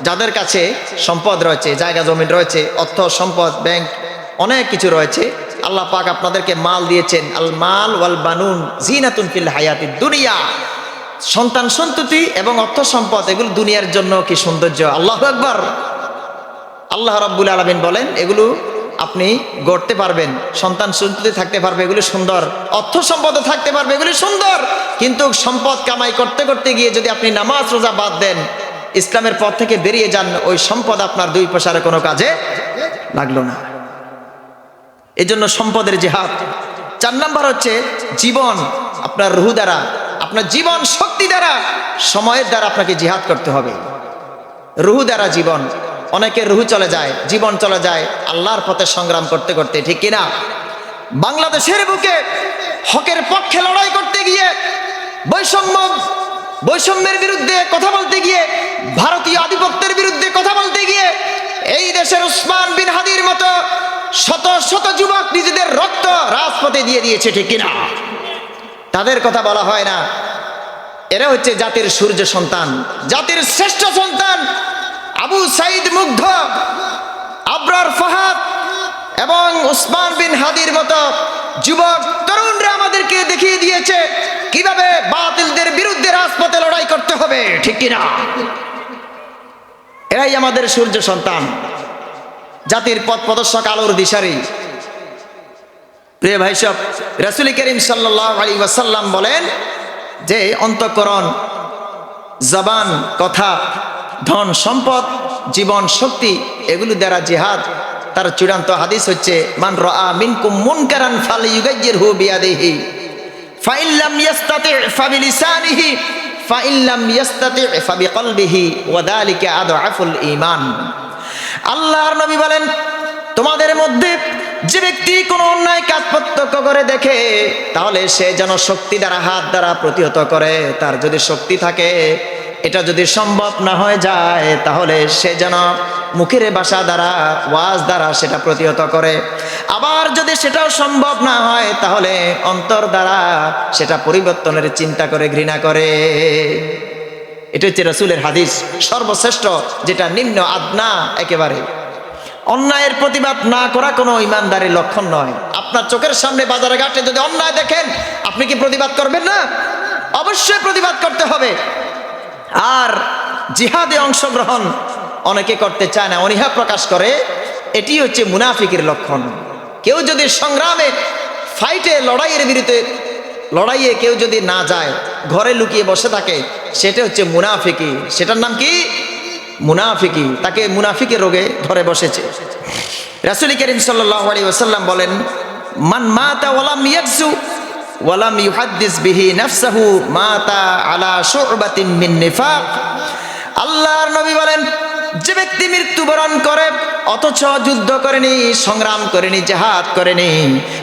যাদের কাছে সম্পদ রয়েছে, জায়গা জমিন রয়েছে, অর্থ সম্পদ, ব্যাংক, অনেক কিছু রয়েছে। আল্লাহ পাক আপনাদেরকে মাল দিয়েছেন। আল মাল ওয়াল বানুন জিনাতুন ফিল হায়াতিদ দুনিয়া। সন্তান সন্ততি এবং অর্থ সম্পদ, এগুলো দুনিয়ার জন্য কি সৌন্দর্য! আল্লাহু আকবার। আল্লাহ রাব্বুল আলামিন বলেন এগুলো আপনি গড়তে পারবেন, সন্তান সন্ততি থাকতে পারবে, এগুলো সুন্দর, অর্থ সম্পদ থাকতে পারবে, এগুলো সুন্দর। কিন্তু সম্পদ কামাই করতে করতে গিয়ে যদি আপনি নামাজ রোজা বাদ দেন, ইসলামের পথ থেকে বেরিয়ে যান, ওই সম্পদ আপনার 2 পয়সার কোনো কাজে লাগলো না। এজন্য সম্পদের জিহাদ। 4 নাম্বার হচ্ছে জীবন, আপনার রুহ দ্বারা, আপনার জীবন শক্তি দ্বারা, সময়ের দ্বারা আপনাকে জিহাদ করতে হবে। রুহ দ্বারা জীবন, অনেকের রুহ চলে যায়, জীবন চলে যায় আল্লাহর পথে সংগ্রাম করতে করতে, ঠিক কিনা? বাংলাদেশের বুকে হকের পক্ষে লড়াই করতে গিয়ে, বৈষম্যের বিরুদ্ধে কথা বলতে গিয়ে, ভারতীয় আধিপত্যের বিরুদ্ধে কথা বলতে গিয়ে এই দেশের উসমান বিন হাদির মতো শত শত যুবক নিজেদের রক্ত রাজপথে দিয়ে দিয়েছে, ঠিক কিনা? তাদের কথা বলা হয় না। এরা হচ্ছে জাতির সূর্য সন্তান, জাতির শ্রেষ্ঠ সন্তান। আবু সাইদ মুগ্ধ, আবরার ফাহাদ এবং উসমান বিন হাদির মতো যুবক তরুণরা আমাদেরকে দেখিয়ে দিয়েছে কিভাবে বাতিলদের বিরুদ্ধে রাজপথে লড়াই করতে হবে, ঠিক কিনা? এরাই আমাদের সূর্য সন্তান, জাতির পথ প্রদর্শক, আলোর দিশারি। প্রিয় ভাই সব, রাসূল করিম সাল্লাল্লাহু আলাইহি ওয়াসাল্লাম বলেন যে অন্তঃকরণ, জবান, কথা, ধন সম্পদ, জীবন, শক্তি, এগুলো দ্বারা জিহাদ। তার চূড়ান্ত হাদিস হচ্ছে মান রাআ মিনকুম মুনকারান ফালইয়ুগাইয়িরহু বিয়াদিহি ফাইন লাম ইস্তাতি' ফাবিলিসানিহি ফাইন লাম ইস্তাতি' ফাবিকলবিহি ওয়া যালিকা আদআফুল ঈমান। আল্লাহর নবী বলেন, তোমাদের মধ্যে যে ব্যক্তি কোনো অন্যায় কাজ প্রত্যক্ষ করে দেখে, তাহলে সে যেন শক্তি দ্বারা, হাত দ্বারা প্রতিহত করে। তার যদি শক্তি থাকে, এটা যদি সম্ভব না হয়ে যায়, তাহলে সে যেন মুখের ভাষা দ্বারা, ওয়াজ দ্বারা সেটা প্রতিহত করে। আবার যদি সেটাও সম্ভব না হয়, তাহলে অন্তর দ্বারা সেটা পরিবর্তনের চিন্তা করে, ঘৃণা করে। এটা হচ্ছে রাসূলের হাদিস, সর্বশ্রেষ্ঠ, যেটা নিম্ন আদনা একেবারে। অন্যায়ের প্রতিবাদ না করা কোনো ইমানদারের লক্ষণ নয়। আপনার চোখের সামনে বাজারে ঘাটে যদি অন্যায় দেখেন, আপনি কি প্রতিবাদ করবেন না? অবশ্যই প্রতিবাদ করতে হবে। আর জিহাদে অংশগ্রহণ অনেকে করতে চায় না, অনীহা প্রকাশ করে। এটি হচ্ছে মুনাফিকের লক্ষণ। কেউ যদি সংগ্রামে, ফাইটে, লড়াইয়ের বিরুদ্ধে লড়াইয়ে কেউ যদি না যায়, ঘরে লুকিয়ে বসে থাকে, সেটা হচ্ছে মুনাফিকি। সেটার নাম কি? মুনাফিকি। তাকে মুনাফিকের রোগে ধরে বসেছে। রাসূল করিম সাল্লাল্লাহু আলাইহি ওয়াসাল্লাম বলেন, মান মাতা ওয়ালাম ইয়াকসু ওয়ালাম ইউহাদ্দিস বিহি নাফসাহু মাতা আলা শু'বাতিন মিন নিফাক। আল্লাহর নবী বলেন, যে ব্যক্তি মৃত্যুবরণ করে অথচ যুদ্ধ করেনি, সংগ্রাম করেনি, জিহাদ করেনি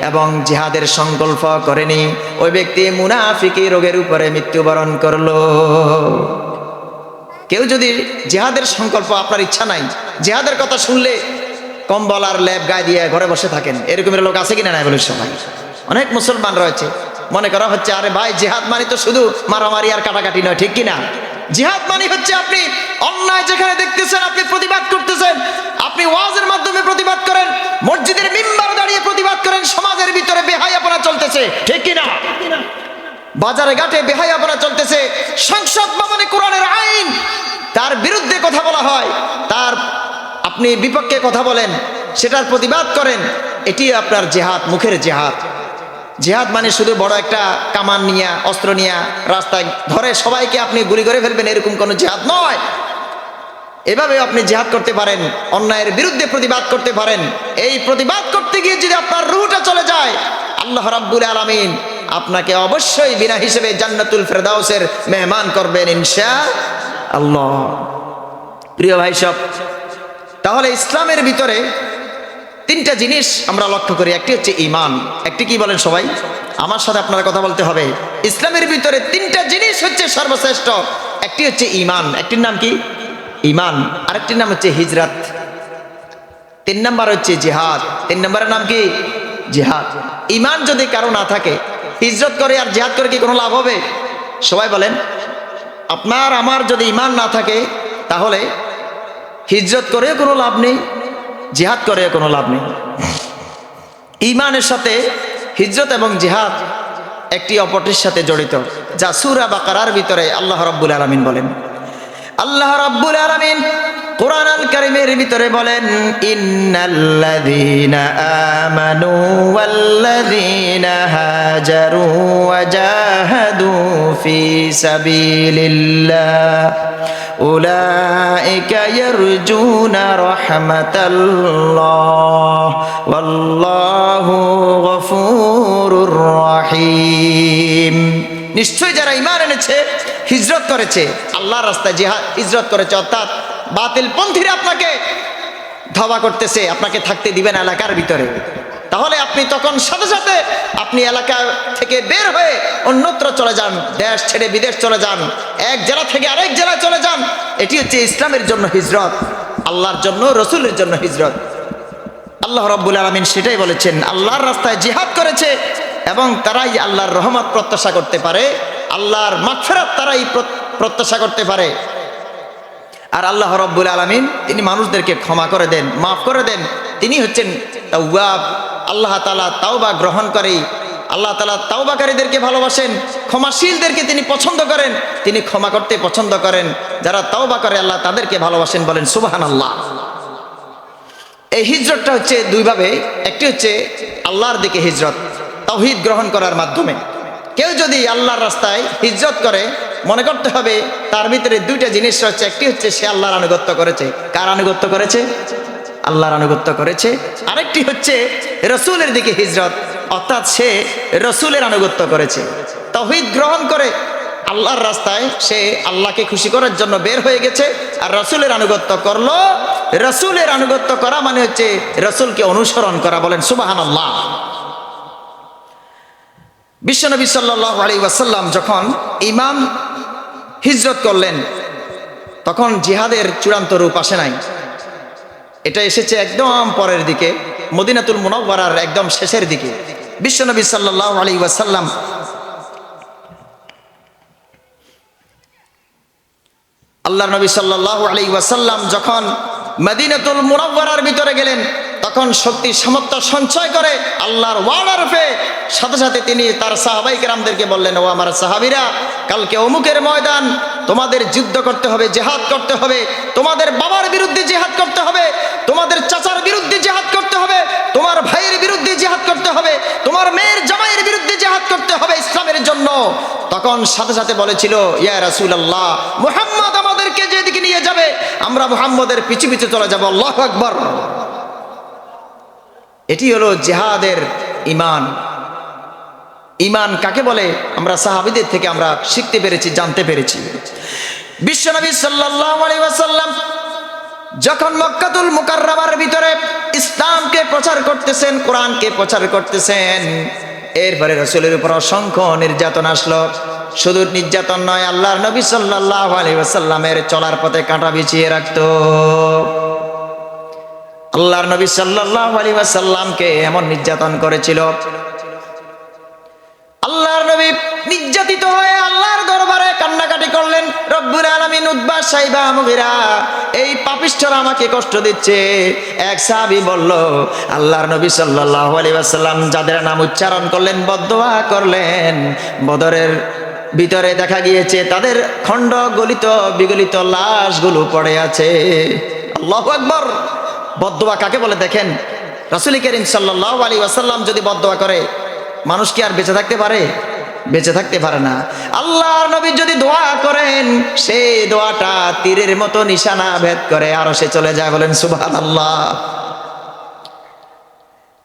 এবং জিহাদের সংকল্প করেনি, ওই ব্যক্তি মুনাফিকি রোগের উপরে মৃত্যুবরণ করলো। কেউ যদি জিহাদের সংকল্প, আপনার ইচ্ছা নাই, জিহাদের কথা শুনলে কম্বল আর লেপ গায়ে দিয়ে ঘরে বসে থাকেন, এরকমের লোক আছে কিনা? নাই বলে সবাই। অনেক মুসলমান রয়েছে, মনে করা হচ্ছে আরে ভাই, জিহাদ মানে তো শুধু মারামারি আর কাটাকাটি নয়, ঠিক কিনা? জিহাদ মানে হচ্ছে আপনি অন্যায় যেখানে দেখতেছেন, আপনি প্রতিবাদ করতেছেন। আপনি ওয়াজের মাধ্যমে প্রতিবাদ করেন, মসজিদের মিম্বারে দাঁড়িয়ে প্রতিবাদ করেন। সমাজের ভিতরে বেহায়াপনা চলতেছে, ঠিক কিনা? বাজারে ঘাটে বেহায়াপনা চলতেছে, সংসদ ভবনে কোরআনের আইন, তার বিরুদ্ধে কথা বলা হয়, তার আপনি বিপক্ষে কথা বলেন, সেটার প্রতিবাদ করেন। এটি আপনার জিহাদ, মুখের জিহাদ। জিহাদ মানে শুধু বড় একটা কামান নিয়ে, অস্ত্র নিয়ে রাস্তায় ধরে সবাইকে আপনি গুলি করে ফেলবেন, এরকম কোনো জিহাদ নয়। এভাবে আপনি জিহাদ করতে পারেন, অন্যায়ের বিরুদ্ধে প্রতিবাদ করতে পারেন। এই প্রতিবাদ করতে গিয়ে যদি আপনার রূহটা চলে যায়, আল্লাহ রাব্বুল আলামিন আপনাকে অবশ্যই বিনা হিসেবে জান্নাতুল ফেরদাউসের মেহমান করবেন ইনশাআল্লাহ। প্রিয় ভাই সব, তাহলে ইসলামের ভিতরে তিনটা জিনিস আমরা লক্ষ্য করি। একটি হচ্ছে ঈমান। একটি কি বলেন সবাই? আমার সাথে আপনারা কথা বলতে হবে। ইসলামের ভিতরে তিনটা জিনিস হচ্ছে সর্বশ্রেষ্ঠ। একটি হচ্ছে ঈমান, একটির নাম কি? ঈমান। আরেকটির নাম হচ্ছে হিজরত। 3 নাম্বার হচ্ছে জিহাদ। 3 নাম্বারের নাম কি? জিহাদ। ঈমান যদি কারো না থাকে, হিজরত করে আর জিহাদ করে কি কোনো লাভ হবে? সবাই বলেন। আপনার আমার যদি ঈমান না থাকে, তাহলে হিজরত করে কোনো লাভ নেই, জিহাদ করে কোনো লাভ নেই। ঈমানের সাথে হিজরত এবং জিহাদ একটি অপরটির সাথে জড়িত, যা সূরা বাকারার ভিতরে আল্লাহ রাব্বুল আলামিন বলেন। আল্লাহ রাব্বুল আলামিন কোরআন আল কারীমের ভিতরে বলেন, ইন্নাল্লাযীনা আমানু ওয়াল্লাযীনা হাজারু ওয়া জাহাদু ফি সাবিলিল্লাহ উলাইকা ইয়ারজুনা রাহমাতাল্লাহ ওয়াল্লাহু গফুরুর রহিম। নিশ্চয় যারা ঈমান এনেছে, হিজরত করেছে, আল্লাহর রাস্তায় জিহাদ হিজরত করেছে, অর্থাৎ বাতিল পন্থীরা আপনাকে ধাওয়া করতেছে, আপনাকে থাকতে দিবেন এলাকার ভিতরে, তাহলে আপনি তখন সাথে সাথে আপনি এলাকা থেকে বের হয়ে অন্যত্র চলে যান, দেশ ছেড়ে বিদেশ চলে যান, এক জেলা থেকে আরেক জেলায় চলে যান। এটি হচ্ছে ইসলামের জন্য হিজরত। আল্লাহর জন্য, রসুলের জন্য হিজরত। আল্লাহ রাব্বুল আলামিন সেটাই বলেছেন, আল্লাহর রাস্তায় জিহাদ করেছে এবং তারাই আল্লাহর রহমত প্রত্যাশা করতে পারে, আল্লাহর মাগফিরাত তারাই প্রত্যাশা করতে পারে। আর আল্লাহ রাব্বুল আলামিন তিনি মানুষদেরকে ক্ষমা করে দেন, মাফ করে দেন। তিনি হচ্ছেন তাওয়াব। আল্লাহ তাআলা তাওবা গ্রহণ করে, আল্লাহ তাআলা তাওবাকারীদেরকে ভালোবাসেন, ক্ষমাশীলদেরকে তিনি পছন্দ করেন, তিনি ক্ষমা করতে পছন্দ করেন। যারা তাওবা করে আল্লাহ তাদেরকে ভালোবাসেন, বলেন সুবহানাল্লাহ। এই হিজরতটা হচ্ছে দুইভাবে, একটি হচ্ছে আল্লাহর দিকে হিজরত, তাওহীদ গ্রহণ করার মাধ্যমে। কেউ যদি আল্লাহর রাস্তায় হিজরত করে, মনে করতে হবে তার ভিতরে দুইটা জিনিস রয়েছে। একটি হচ্ছে সে আল্লাহর আনুগত্য করেছে। কার আনুগত্য করেছে? আল্লাহর আনুগত্য করেছে। আরেকটি হচ্ছে রসুলের দিকে হিজরত, অর্থাৎ সে রসুলের আনুগত্য করেছে। তাওহীদ গ্রহণ করে আল্লাহর রাস্তায় সে আল্লাহকে খুশি করার জন্য বের হয়ে গেছে, আর রসুলের আনুগত্য করলো। রসুলের আনুগত্য করা মানে হচ্ছে রসুলকে অনুসরণ করা, বলেন সুবহানাল্লাহ। বিশ্বনবী সাল্লাল্লাহু আলাইহি ওয়াসাল্লাম যখন ইমাম হিজরত করলেন, তখন জিহাদের চূড়ান্ত রূপ আসে নাই। এটা এসেছে একদম পরের দিকে, মদিনাতুল মুনাওয়ারার একদম শেষের দিকে। বিশ্বনবী সাল্লাল্লাহু আলাইহি ওয়াসাল্লাম আল্লাহর নবী সাল্লাল্লাহু আলাইহি ওয়াসাল্লাম যখন মদিনাতুল মুনাওয়ারার ভিতরে গেলেন, তখন শক্তি সামর্থ্য সঞ্চয় করে আল্লাহর ওয়াদার পেয়ে সাথে সাথে তিনি তার সাহাবায়ে কেরামদেরকে বললেন, ও আমার সাহাবীরা, কালকে অমুকের ময়দান, তোমাদের যুদ্ধ করতে হবে, জিহাদ করতে হবে। তোমাদের বাবার বিরুদ্ধে জিহাদ করতে হবে, তোমাদের চাচার বিরুদ্ধে জিহাদ করতে হবে, তোমার ভাইয়ের বিরুদ্ধে জিহাদ করতে হবে, তোমার মেয়ের জামাইয়ের বিরুদ্ধে জিহাদ করতে হবে ইসলামের জন্য। তখন সাথে সাথে বলেছিল, ইয়া রাসূলুল্লাহ, মুহাম্মদ আমাদেরকে যেদিকে নিয়ে যাবে আমরা মুহাম্মদের পিছু পিছু চলে যাব। আল্লাহু আকবার। এটি হলো জিহাদের ঈমান। ঈমান কাকে বলে আমরা সাহাবীদের থেকে আমরা শিখতে পেরেছি, জানতে পেরেছি। বিশ্বনবী সাল্লাল্লাহু আলাইহি ওয়াসাল্লাম যখন মক্কাতুল মুকাররমার ভিতরে ইসলামকে প্রচার করতেছেন, কোরআনকে প্রচার করতেছেন, এরপরে রাসূলের উপর অসংখ্য নির্যাতন আসলো। শুধু নির্যাতন নয়, আল্লাহর নবী সাল্লাল্লাহু আলাইহি ওয়াসাল্লামের চলার পথে কাঁটা বিছিয়ে রাখতো। আল্লাহর নবী সাল্লাল্লাহু আলাইহি ওয়াসাল্লামকে এমন নির্যাতন করেছিল, আল্লাহর নবী নির্যাতিত হয়ে আল্লাহর দরবারে কান্নাকাটি করলেন, রব্বুল আলামিন, উতবা, শাইবা, মুগীরা, এই পাপিষ্ঠরা আমাকে কষ্ট দিচ্ছে। এক সাহাবী বলল, আল্লাহর নবী সাল্লাল্লাহু আলাইহি ওয়াসাল্লাম যাদের নাম উচ্চারণ করলেন, বদদোয়া করলেন, বদরের ভিতরে দেখা গিয়েছে তাদের খণ্ড গলিত বিগলিত লাশগুলো পড়ে আছে। আল্লাহু আকবার। বদদোয়া কাকে বলে দেখেন, রাসূল করিম সাল্লাল্লাহু আলাইহি ওয়াসাল্লাম যদি বদদোয়া করে, মানুষ কি আর বেঁচে থাকতে পারে? বেঁচে থাকতে পারে না। আল্লাহর নবী যদি দোয়া করেন, সেই দোয়াটা তীরের মতো নিশানা ভেদ করে আরশে চলে যায়, বলেন সুবহানাল্লাহ।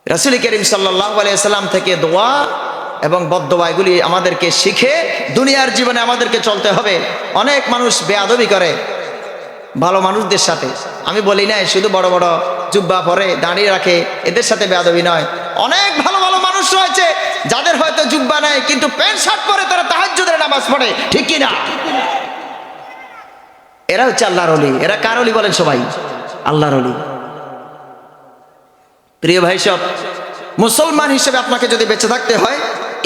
রাসূল করিম সাল্লাল্লাহু আলাইহি ওয়াসাল্লাম থেকে দোয়া এবং বদদোয়া এগুলি আমাদেরকে শিখে দুনিয়ার জীবনে আমাদেরকে চলতে হবে। অনেক মানুষ বেয়াদবি করে ভালো মানুষদের সাথে। আমি বলি নাই শুধু বড় বড় জুব্বা পরে দাঁড়িয়ে রাখে এদের সাথে বেয়াদবি নয়। অনেক ভালো ভালো মানুষ রয়েছে যাদের হয়তো জুব্বা নাই, কিন্তু প্যান্ট শার্ট পরে তারা তাহাজ্জুদের নামাজ পড়ে, ঠিক কি না? এরা হচ্ছে আল্লাহর ওলি। এরা কার ওলি বলেন সবাই? আল্লাহর ওলি। প্রিয় ভাই সব, মুসলমান হিসেবে আপনাকে যদি বেঁচে থাকতে হয়,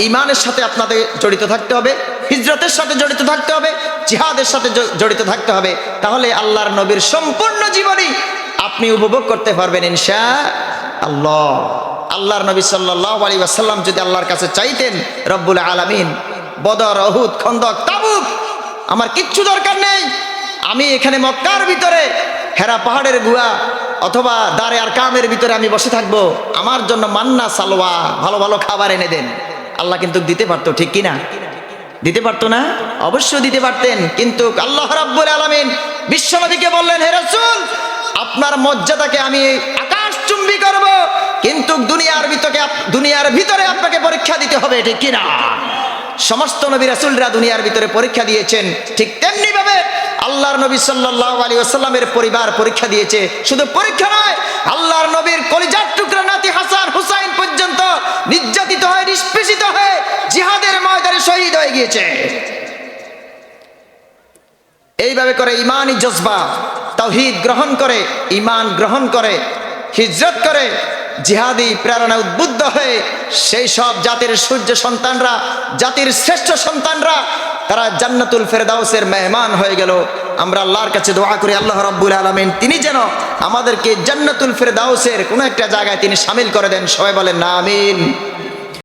ঈমানের সাথে আপনাদের জড়িত থাকতে হবে, হিজরতের সাথে জড়িত থাকতে হবে, জিহাদের সাথে জড়িত থাকতে হবে। তাহলে আল্লাহর নবীর সম্পূর্ণ জীবনী আপনি উপভোগ করতে পারবেন ইনশাআল্লাহ। আল্লাহর নবী সাল্লাল্লাহু আলাইহি ওয়াসাল্লাম যদি আল্লাহর কাছে চাইতেন, রব্বুল আলামিন, বদর, উহুদ, খন্দক, তাবুক আমার কিচ্ছু দরকার নেই, আমি এখানে মক্কার ভিতরে হেরা পাহাড়ের গুহা অথবা দারে আর কামের ভিতরে আমি বসে থাকবো, আমার জন্য মান্না, সালোয়া, ভালো ভালো খাবার এনে দেন। আল্লাহ কিন্তু দিতে পারতো, ঠিক কিনা? দিতে পারতো না? অবশ্যই দিতে পারতেন। কিন্তু আল্লাহ রাব্বুল আলামিন বিশ্বনবীকে বললেন, হে রাসূল, আপনার মর্যাদাকে আমি আকাশচুম্বী করব, কিন্তু দুনিয়ার ভিতরে আপনাকে পরীক্ষা দিতে হবে, ঠিক কিনা? সমস্ত নবী রাসূলরা দুনিয়ার ভিতরে পরীক্ষা দিয়েছেন, ঠিক তেমনি ভাবে আল্লাহর নবী সাল্লাল্লাহু আলাইহি ওয়াসাল্লামের পরিবার পরীক্ষা দিয়েছে। শুধু পরীক্ষা নয়, আল্লাহর নবীর কলিজার টুকরা নাতি হাসান হুসাইন পর্যন্ত নির্যাতিত হয়ে, নিষ্পেষিত হয়ে জিহাদের ময়দানে শহীদ হয়ে গিয়েছে। এইভাবে করে ঈমানি জজবা তাওহীদ গ্রহণ করে, ঈমান গ্রহণ করে, হিজরত করে, জিহাদি প্রেরণা উদ্বুদ্ধ হয়ে সেই সব জাতির সূর্য সন্তানরা, জাতির শ্রেষ্ঠ সন্তানরা তারা জান্নাতুল ফেরদাউসের মেহমান হয়ে গেল। আমরা আল্লাহর কাছে দোয়া করি আল্লাহ রাব্বুল আলামিন তিনি যেন আমাদেরকে জান্নাতুল ফেরদাউসের কোনো একটা জায়গায় তিনি শামিল করে দেন। সবাই বলেন আমিন।